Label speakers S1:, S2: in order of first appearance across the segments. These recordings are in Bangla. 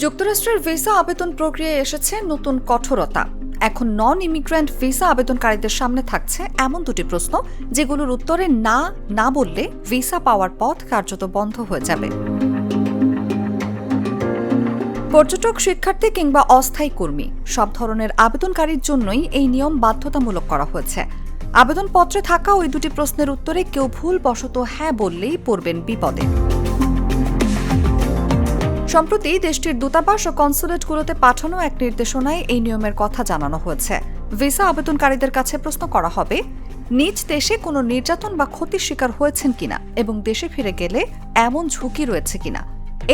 S1: যুক্তরাষ্ট্রের ভিসা আবেদন প্রক্রিয়ায় এসেছে নতুন কঠোরতা। এখন নন ইমিগ্রেন্ট ভিসা আবেদনকারীদের সামনে থাকছে এমন দুটি প্রশ্ন যেগুলোর উত্তরে না বললে ভিসা পাওয়ার পথ কার্যত বন্ধ হয়ে যাবে। পর্যটক, শিক্ষার্থী কিংবা অস্থায়ী কর্মী সব ধরনের আবেদনকারীর জন্যই এই নিয়ম বাধ্যতামূলক করা হয়েছে। আবেদনপত্রে থাকা ওই দুটি প্রশ্নের উত্তরে কেউ ভুলবশত হ্যাঁ বললেই পড়বেন বিপদে। সম্প্রতি দেশটির দূতাবাস ও কনসুলেটগুলোতে পাঠানো এক নির্দেশনায় এই নিয়মের কথা জানানো হয়েছে। ভিসা আবেদনকারীদের কাছে প্রশ্ন করা হবে, নিজ দেশে কোনো নির্যাতন বা ক্ষতির শিকার হয়েছেন কিনা এবং দেশে ফিরে গেলে এমন ঝুঁকি রয়েছে কিনা।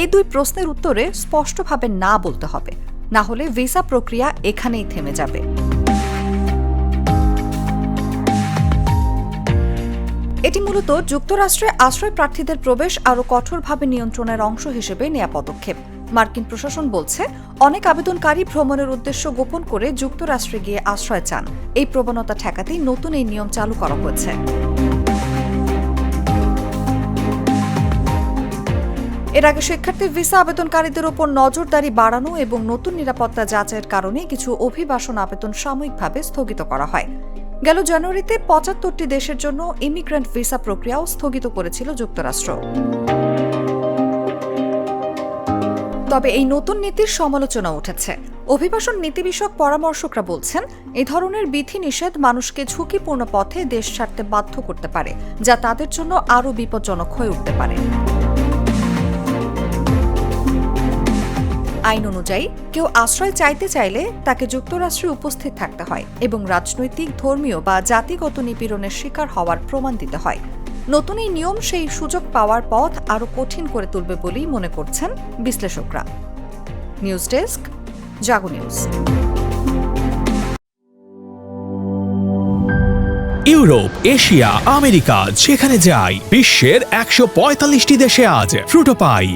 S1: এই দুই প্রশ্নের উত্তরে স্পষ্টভাবে না বলতে হবে, না হলে ভিসা প্রক্রিয়া এখানেই থেমে যাবে। এটি মূলত যুক্তরাষ্ট্রে আশ্রয় প্রার্থীদের প্রবেশ আরও কঠোরভাবে নিয়ন্ত্রণের অংশ হিসেবে নেয়া পদক্ষেপ। মার্কিন প্রশাসন বলছে, অনেক আবেদনকারী ভ্রমণের উদ্দেশ্য গোপন করে যুক্তরাষ্ট্রে গিয়ে আশ্রয় চান। এই প্রবণতা ঠেকাতেই নতুন এই নিয়ম চালু করা হয়েছে। এর আগে শিক্ষার্থী ভিসা আবেদনকারীদের ওপর নজরদারি বাড়ানো এবং নতুন নিরাপত্তা যাচাইয়ের কারণে কিছু অভিবাসন আবেদন সাময়িকভাবে স্থগিত করা হয়। গেল জানুয়ারিতে ৭৫টি দেশের জন্য ইমিগ্রেন্ট ভিসা প্রক্রিয়াও স্থগিত করেছিল যুক্তরাষ্ট্র। তবে এই নতুন নীতির সমালোচনা উঠেছে। অভিবাসন নীতি বিষয়ক পরামর্শকরা বলছেন, এই ধরনের বিধিনিষেধ মানুষকে ঝুঁকিপূর্ণ পথে দেশ ছাড়তে বাধ্য করতে পারে, যা তাদের জন্য আরও বিপজ্জনক হয়ে উঠতে পারে। আইন অনুযায়ী কেউ আশ্রয় চাইতে চাইলে তাকে যুক্তরাষ্ট্রে উপস্থিত থাকতে হয় এবং রাজনৈতিক, ধর্মীয় বা জাতিগত নিপীড়নের শিকার হওয়ার প্রমাণ দিতে হয়। নতুন এই নিয়ম সেই সুযোগ পাওয়ার পথ আরও কঠিন করে তুলবে বলেই মনে করছেন বিশ্লেষকরা। নিউজ ডেস্ক, জাগো নিউজ।
S2: ইউরোপ, এশিয়া, আমেরিকা, যেখানে যাই বিশ্বের ১৪৫টি দেশে আজ ফ্রুটো পাই।